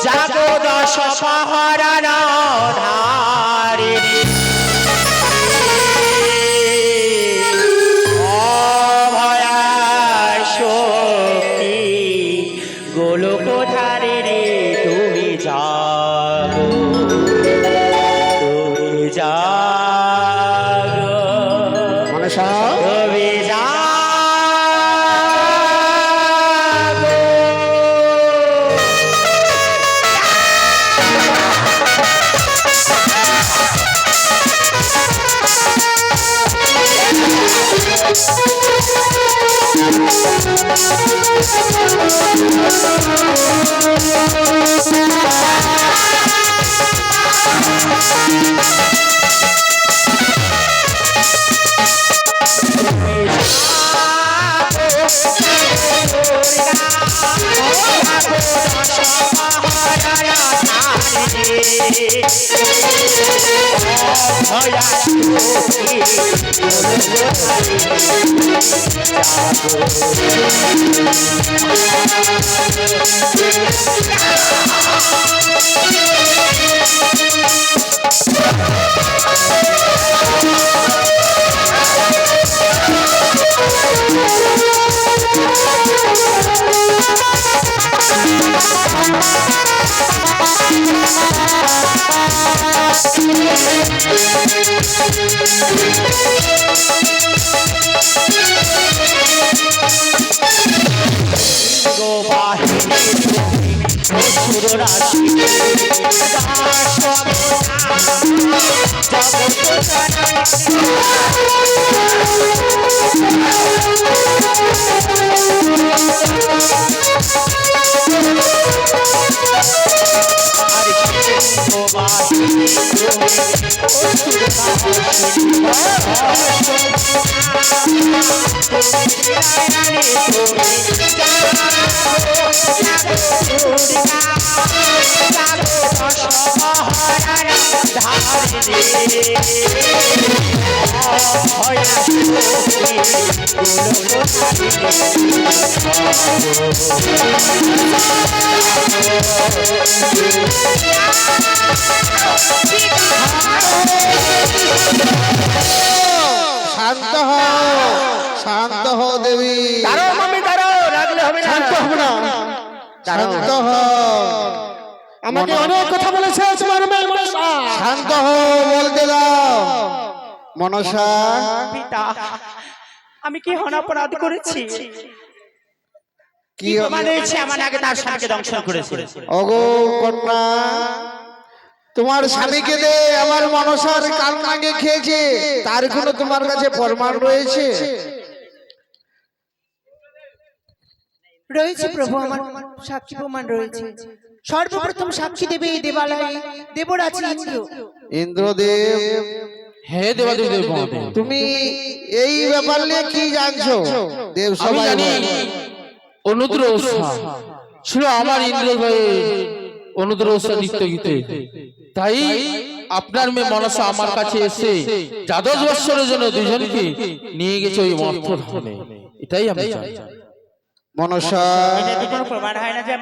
জাগো দশ পাহারার ধারে অভয়া শক্তি গোলক ধারে রে তুমি জাগো তুমি জাগো মনসা তুমি জাগো শান্ত হও, শান্ত হও দেবী। দাঁড়াও মামি, দাঁড়াও, রাগলে হবে না। শান্ত হও না, শান্ত হও। আমাকে অনেক কথা বলেছে তোমার মেয়ে মনসা। শান্ত হও বলতে দাও। মনসা, পিতা, আমি কি অপরাধ করেছি? কি প্রমাণ হয়েছে আমার আগে তার স্বামীকে দংশন করেছে? ওগো কন্যা, তোমার স্বামীকে দে আমার মনসার কাল নাগে খেয়েছে, তার কোনো তোমার কাছে প্রমাণ রয়েছে? রয়েছে প্রভু, আমার সাক্ষী প্রমাণ রয়েছে। সর্বপ্রথম সাক্ষী দেবে এই দেবালয়ে দেবরাজ ইন্দ্র। ইন্দ্রদেব, হ্যাঁ দেবাদেব দেব মহাদেব। তুমি এই ব্যাপার নিয়ে কি জানছো? দেব আমি সবাই জানি অনুদ্র ছিল আমার ইন্দ্র ভাই, অনুদ্র নিত্য গীতে। তাই আপনার মেয়ে মনসা আমার কাছে এসে দ্বাদশ বৎসরের জন্য দুজনকে নিয়ে গেছে ওই মর্তধামে। এটাই আমি জানি। মনসা, এটাতে কোনো প্রমাণ হয় না যে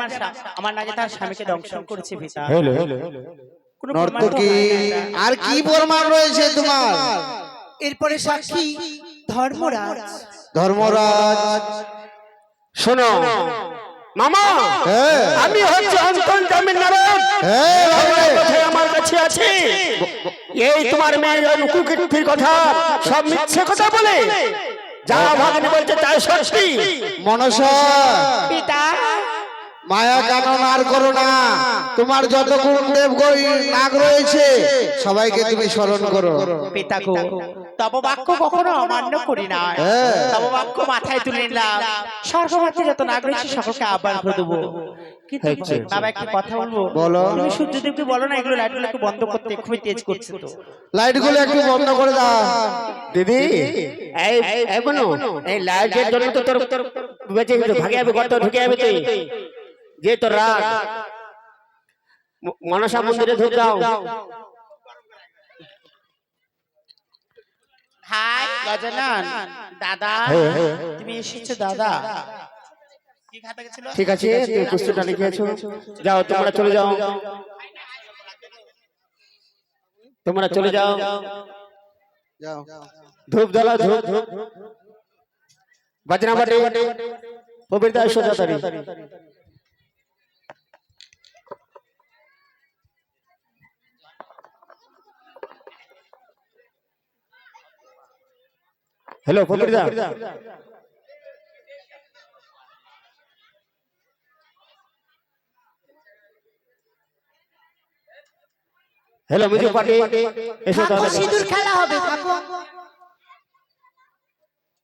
আমার নাকি তার স্বামীকে দংশন করেছে পিতা? কোনো প্রমাণ তো নর্তকী, হয় না এটা। আর কি প্রমাণ রয়েছে তোমার? এরপরে সাক্ষী ধর্মরাজ। ধর্মরাজ, শোনো মামা, হ্যাঁ আমি হচ্ছে অন্তন জামিন নারায়ণ। হ্যাঁ বাবা, কথাই আমার কাছে আছে। এই তোমার মেয়ের কুকীর্তির কথা সব মিথ্যে কথা বলে যা ভাগ্নে বলছে তাই সত্যি। মনসা, পিতা, মায়া কানন আর করো না। তোমার যত গুরুদেব গই নাগ রয়েছে সবাইকে তুমি স্মরণ করো। পিতা গো, তব বাক্য কখনো অমান্য করি না। হ্যাঁ। তব বাক্য মাথায় তুলে নিলাম। স্বর্গবাসী যত নাগ রয়েছে সকলকে আহ্বান করে দেবো। কিন্তু বাবা একটা কথা বলবো। বলো। তুমি সূর্যদেবকে বলো না এগুলো লাইটগুলো একটু বন্ধ করতে, খুবই তেজ করছে তো। লাইটগুলো একটু বন্ধ করে দাও। দিদি এই বনো, এই লাইটের জন্য তো তোর বেঁচে ভাগে যাবে, গর্ত ঢুকে যাবে তুই। যে তোর রাগ, মনসা মন্দিরে ঢুক দাও। হাই গজানন দাদা, তুমি এসেছো দাদা। কি খাতা ছিল? ঠিক আছে, তুমি পুস্তকটা লিখেছো, যাও তোমরা চলে যাও, তোমরা চলে যাও, যাও ধূপ জ্বালা, ধূপ ধূপ বাজনা বাটে পবিত্র সোজাতারি। হ্যালো পবিত্র, হ্যালো মিজু পাটি, এসো থাকো, তাহলে। সিঁদুর খেলা হবে, থাকো।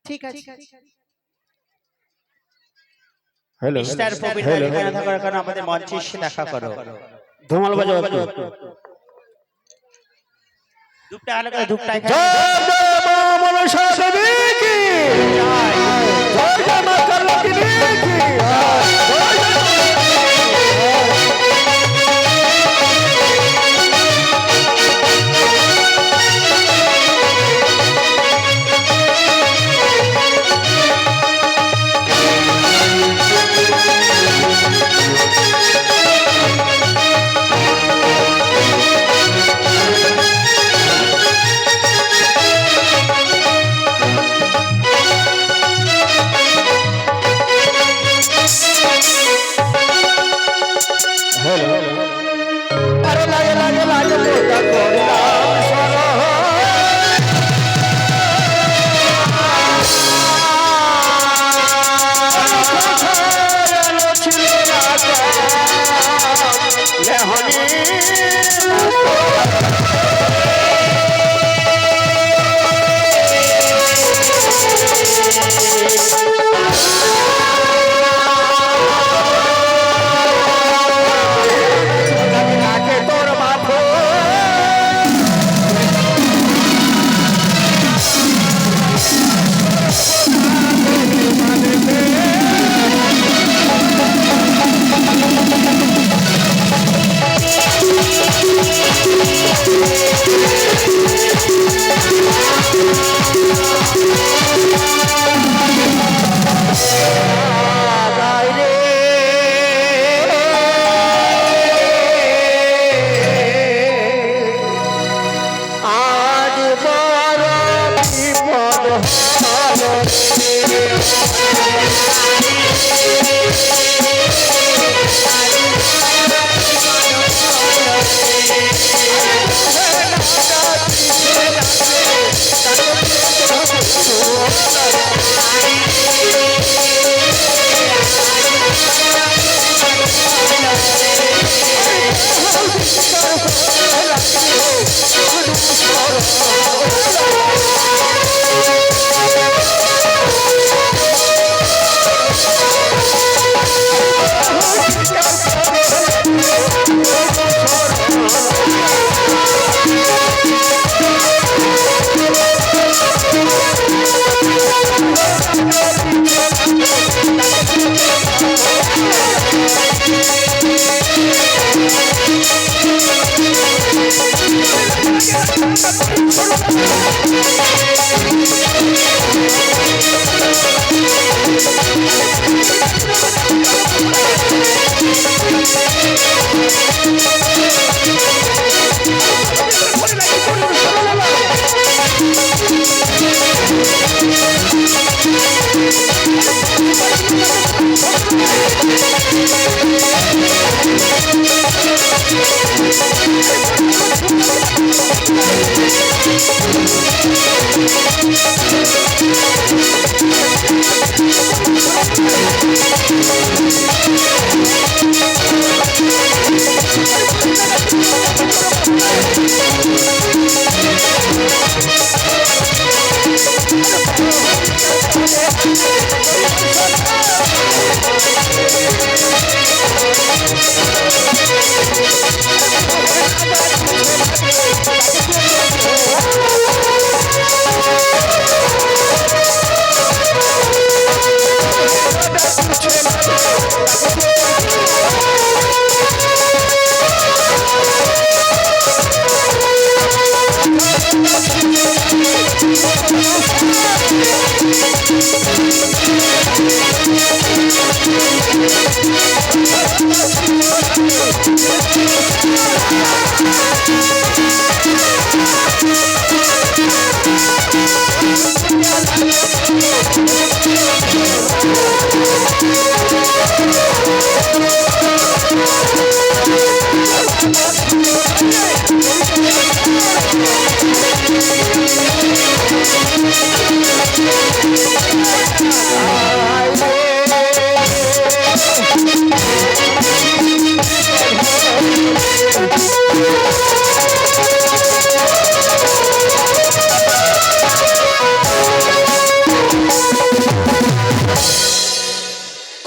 ঠিক আছে। হ্যালো মিস্টার পবিত্র হ্যালো, এখানে থাকার কারণে আমাদের মঞ্চে এসে দেখা করো। ধুমাল বাজাও একটু। ধূপটা আলো করে, ধূপটা এখানে জয় জয় মা মনসা দেবী কি, জয় জয় মা কালকিনী কি, জয় জয়। আরে লাগে লাগে লাগে মোটা করলাম সরহ, ছিল রাজা লেহনী তোর মাথো আজ বড় বিপদ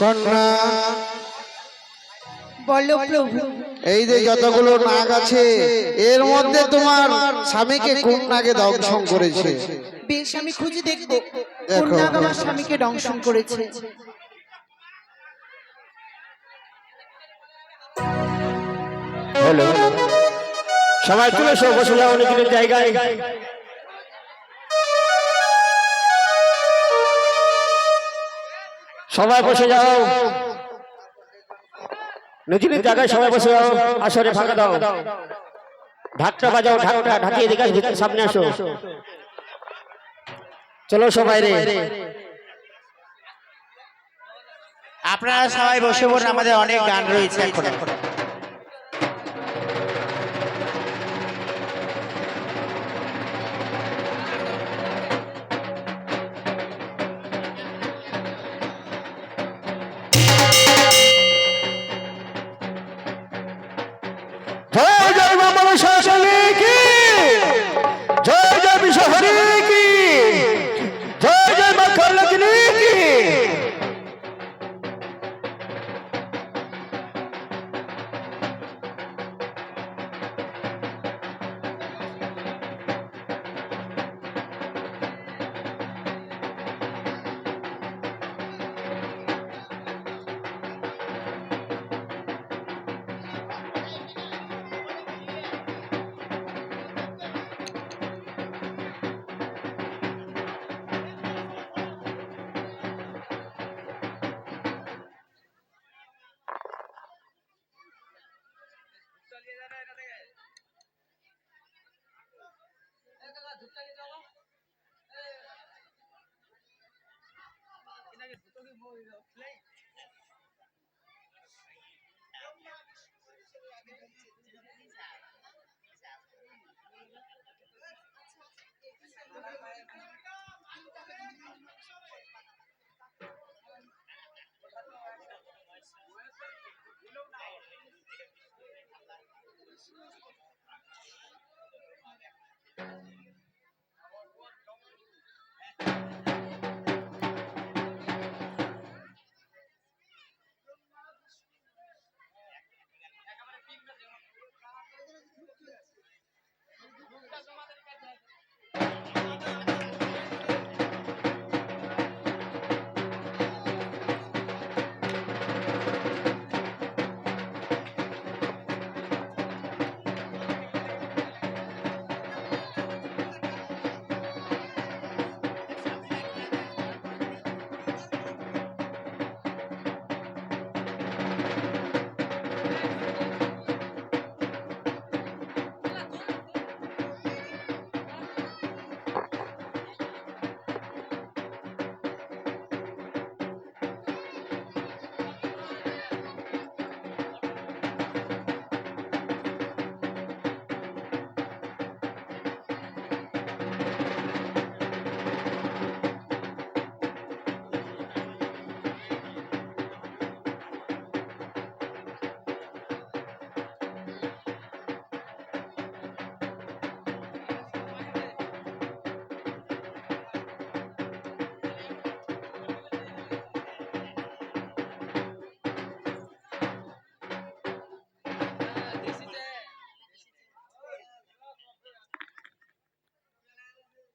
কন্যা, বলো প্রভু। এই যে যতগুলো নাগ আছে এর মধ্যে তোমার স্বামীকে কোন নাগে দংশন করেছে? বেশ, আমি খুঁজে দেখব দেখো। কোন নাগ আমার স্বামীকে দংশন করেছে। হ্যালো, সবাই তুলে সব বসে যাও অনেক জায়গায়। সবাই বসে যাও, নিজ নিজ জায়গায় সবাই বসে যাও। আসরে ফাঁকা দাও, ঢাকটা বাজাও, ঢাকটা ঢাকিয়ে দিকে সামনে আসো। চলো সবাই রে, আপনারা সবাই বসে পড়ুন, আমাদের অনেক গান রয়েছে এখন। জয় জয় মা মনসাশালী কি, জয় জয় বিশ্বহরি কি, জয় জয় মা কালকিনী কি।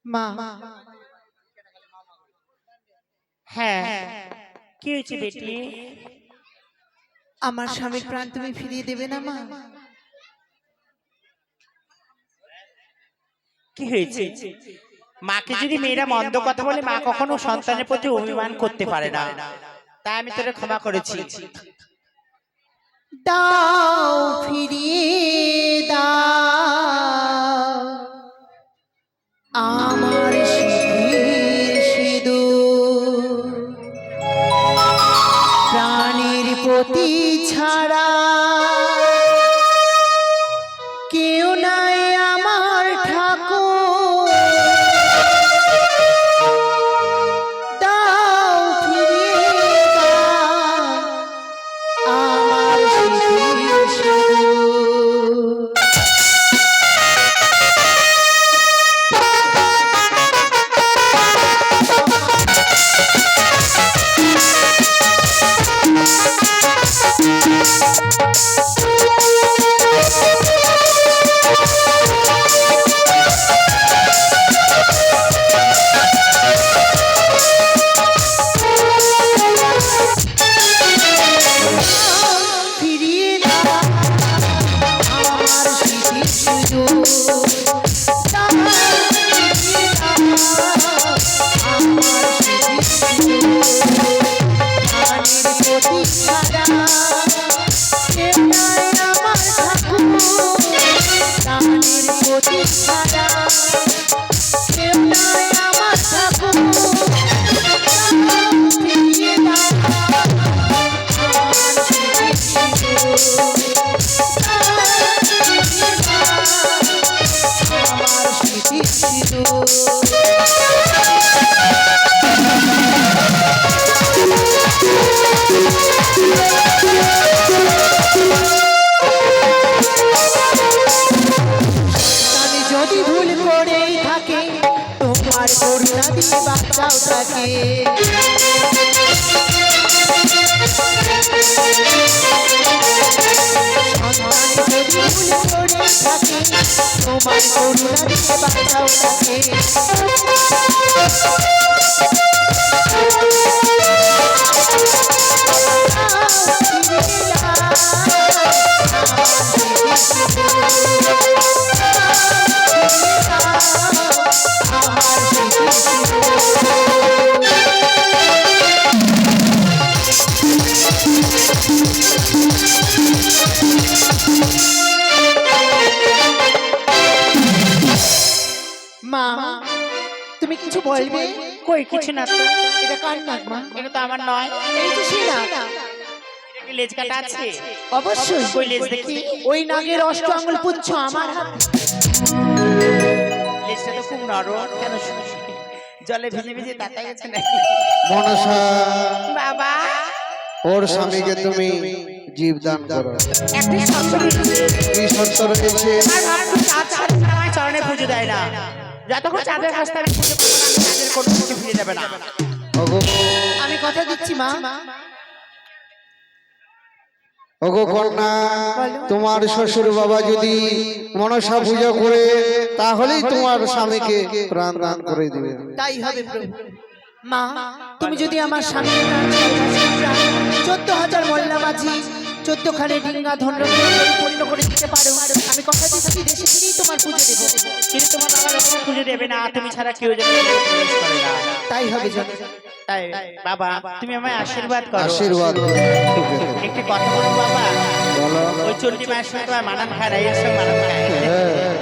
মা, হ্যাঁ, কি হয়েছে বেটি? আমার স্বামীর প্রাণ তুমি ফিরিয়ে দেবে না মা? কি হয়েছে? মাকে যদি মেয়েরা মন্দ কথা বলে, মা কখনো সন্তানের প্রতি অভিমান করতে পারে না, তাই আমি তোরে ক্ষমা করেছি। দাও ফিরিয়ে দাও আমার সিঁথির সিঁদুর, প্রাণের প্রতি ছাড়া কেউ নাই আমার ঠাকুর। দাও ফিরিয়ে দাও আমার সিঁথির সিঁদুর। ফিরিয়ে দাও আমার স্মৃতির সুযোগ। দাও ফিরিয়ে দাও আমার স্মৃতির সুযোগ। প্রাণের প্রতি ছাড়া কেউ নাই আমার ঠাকুর। প্রাণের প্রতি ছাড়া কেউ নাই আমার ঠাকুর। দাও ফিরিয়ে দাও আমার স্মৃতির সুযোগ। আমার স্মৃতির সুযোগ। আমি যদি ভুল করেই থাকে তোমার করুণা দিয়ে বাঁচাও তাকে। সন্তান যদি ভুল করেই থাকে তোমার করুণা দিয়ে বাঁচাও তাকে। মা তুমি কিছু বলবে? কই কিছু না তো। এটা কার নাক মা? এটা তো আমার নয়। এই তো সেই নাক। এটা কি লেজ কাটা আছে? অবশ্যই। কই লেজ দেখি। ওই নাগের অষ্ট আঙুল পুচ্ছ আমার হাতে। লেজটা তো খুব নরম। কেন শুনি জলে ভিজে ভিজে দাঁতা গেছে নাকি? মনসা বাবা ওর স্বামীকে তুমি জীবদান করো। একটা শর্ত রয়েছে। কি শর্ত রয়েছে? আমার ভাগ্য চাঁদ ছাড়া আমায় চরণে পুজো দেয় না। যতক্ষণ চাঁদের কাছে আমি পুজো করবো না, আমি চাঁদের কোনো কিছু ফিরে যাবে না। ওগো আমি কথা দিচ্ছি মা। ওগো কন্যা, তোমার শ্বশুর বাবা যদি মনসা পূজা করে তাহলেই তোমার স্বামীকে প্রাণ দান করে দিবে। তাই হবে প্রভু। মা তুমি যদি আমার স্বামী 14,000 মোল্লা মাঝি 14 খানে ডিঙ্গা ধন্য পরিপূর্ণ করে দিতে পারো, আমি কথা দিচ্ছি দেশে ফিরেই তোমার পুজো দেবো। কিন্তু তোমার বাবা যখন পুজো দেবে না, তুমি ছাড়া কেউ যেন প্রবেশ করে না। তাই হবে জানো। তাই বাবা তুমি আমায় আশীর্বাদ করো। আশীর্বাদ করো। একটি কথা বলো বাবা। বলো। ওই চন্ডী মায়ের সঙ্গে তোমার মানান খায় না, এর সঙ্গে মানান খায়। হ্যাঁ।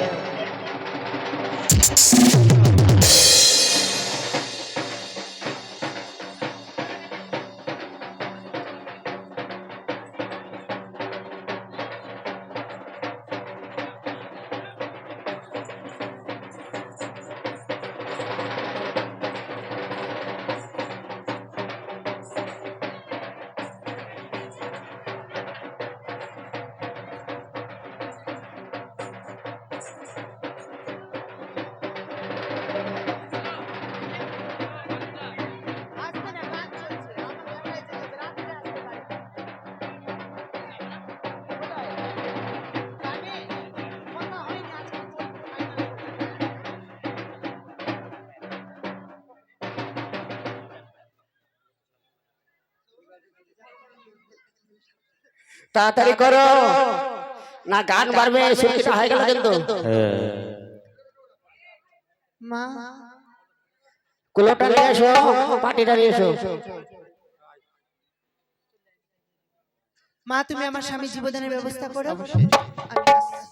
তাড়াতাড়ি করো না, গান বাড়বে, শুনতে হয়ে গেল কিন্তু। মা কুলোটা নিয়ে এসো, পাটিটা নিয়ে এসো। মা তুমি আমার স্বামী জীবদানের ব্যবস্থা করো। আমি আসছি।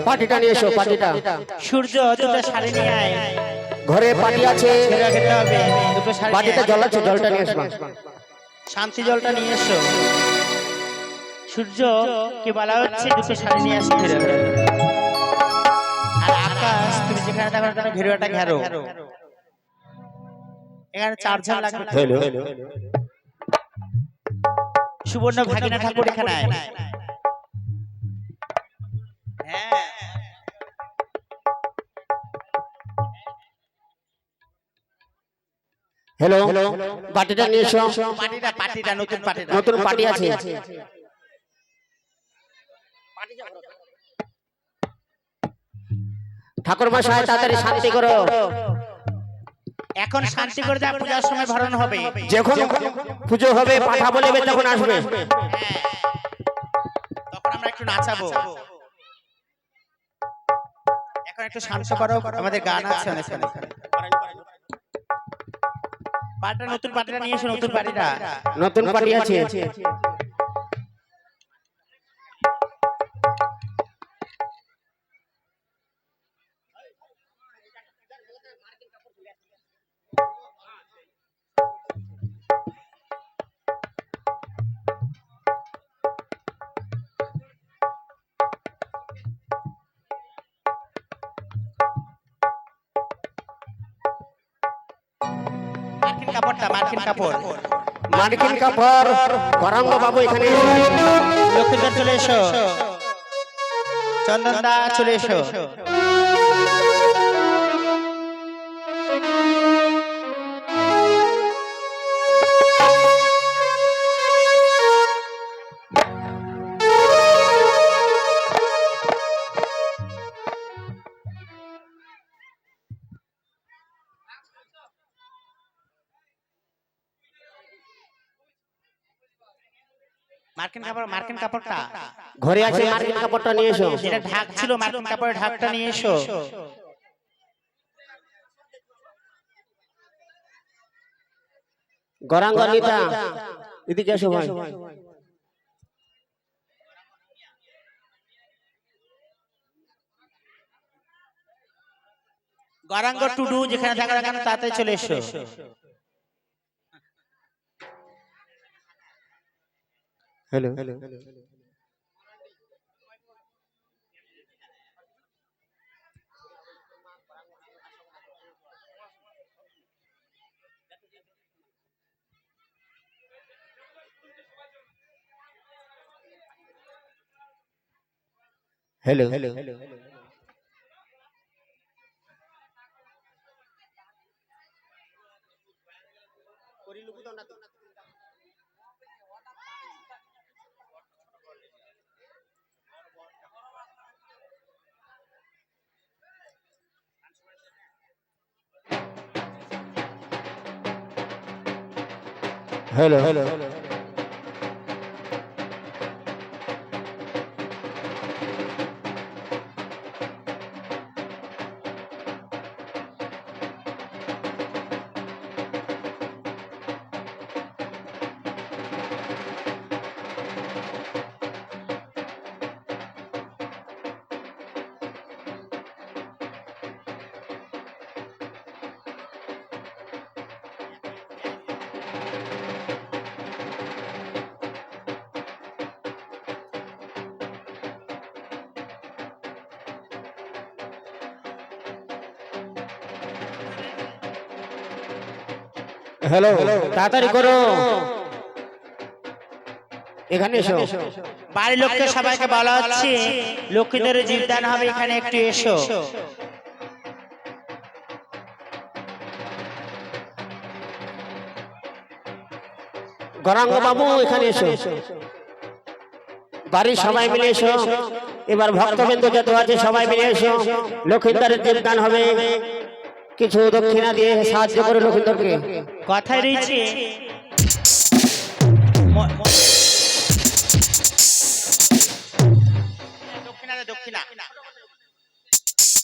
পাটিটা নিয়ে এসো, পাটিটা। সূর্য দুটো শাড়ি নিয়ে আয়। ঘরে পাটি আছে, ঘেরা খেতে হবে, দুটো শাড়ি নিয়ে পাটিতে আয়। জল আছে, জলটা নিয়ে এসো। শান্তি জলটা নিয়ে এসো। সূর্য কি বলা হচ্ছে দুটো শাড়ি নিয়ে আসি ঘেরা। আর আকাশ তুমি যেখানে থাকো না কেন ঘেরুয়াটা ঘেরো। এখানে 4 জন লাগবে। হ্যালো, সুবর্ণ ভাগিনা ঠাকুর এখানে আয়। হ্যাঁ হ্যালো, পাটিটা নিয়ে এসো। পাটিটা নতুন পাটিটা। নতুন পাটি আছে। ঠাকুর মশাই তাড়াতাড়ি শান্তি করো। এখন শান্তি করে দেওয়া পূজার সময় ভরণ হবে। যখন পুজো হবে পাঠা বলবে তখন আসবে। তখন আমরা একটু নাচাবো। এখন একটু শান্ত করো, আমাদের গান আছে অনেক। পাটিটা নতুন পাটিটা নিয়ে এসো, নতুন পাটিটা। নতুন পাটি আছে। মার্কিন কাপড়টা, মার্কিন কাপড়। মার্কিন কাপড়। গরাঙ্গ বাবু এখানে। লক্ষ্মীদার চলে এসো, চন্দনদা চলে এসো। মার্কিন কাপড়, মার্কিন কাপড়টা ঘরে আছে, মার্কিন কাপড়টা নিয়ে এসো। যেটা ঢাক ছিল, মার্কিন কাপড়ের ঢাকটা নিয়ে এসো। গরাঙ্গ নিতা এদিকে এসো ভাই। গরাঙ্গ টুডু যেখানে থাকা না কেন তাড়াতাড়ি চলে এসো। Hello, hello, hello, hello, hello, তাড়াতাড়ি করো, এখানে এসো। বাড়ির লোককে সবাইকে বলা হচ্ছে লক্ষ্মীদের জীবদান হবে, এখানে একটু এসো। গরাঙ্গ বাবু এখানে এসো। বাড়ির সবাই মিলে এসো। এবার ভক্তবৃন্দ যত আছে সবাই মিলে এসো। লক্ষ্মীদারের জীবদান হবে, কিছু দক্ষিণা দিয়ে সাহায্য করে লক্ষ্মীদারকে। কথায় রয়েছে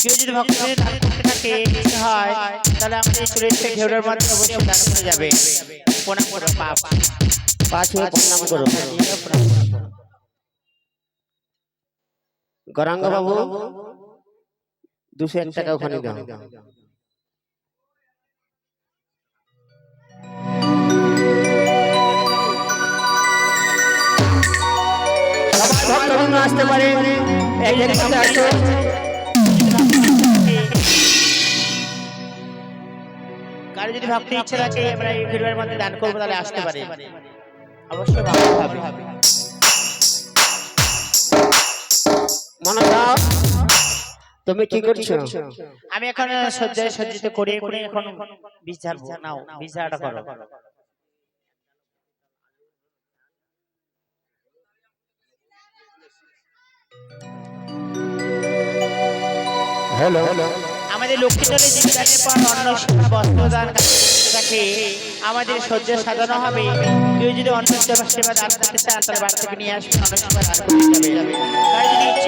কেউ যদি ভক্তদের দান করতে থাকে ইচ্ছে হয় তাহলে আমাদের চুরিতে ঘেউড়ার মাধ্যমে অবশ্যই দান করে যাবে। প্রণাম করো পাপ পাঁচ হয়ে প্রণাম করো। গৌরাঙ্গ বাবু 201 টাকা ওখানে দাও। ভক্তবৃন্দ আসতে পারে, এখানে আসো। কারো যদি ভক্তি ইচ্ছে থাকে আমরা এই ঘেউড়ার মধ্যে দান করবো তাহলে আসতে পারে, অবশ্যই ভালো হবে। মনসা তুমি কি করছো? আমি এখন সজ্জায় সজ্জিত করে এখন বীজ ঝাড়বো। নাও বীজ ঝাড়াটা করো। হ্যালো, আমাদের লক্ষ্মীতলে যে গানের পর অন্ন সেবা বস্ত্রদান থাকে আমাদের সজ্জা সাজানো হবে। কেউ যদি অন্ন সেবা দান করতে চান তাহলে বাড়ি থেকে নিয়ে আসবেন, অন্ন সেবা দান করতে যাবে। কারো যদি ইচ্ছে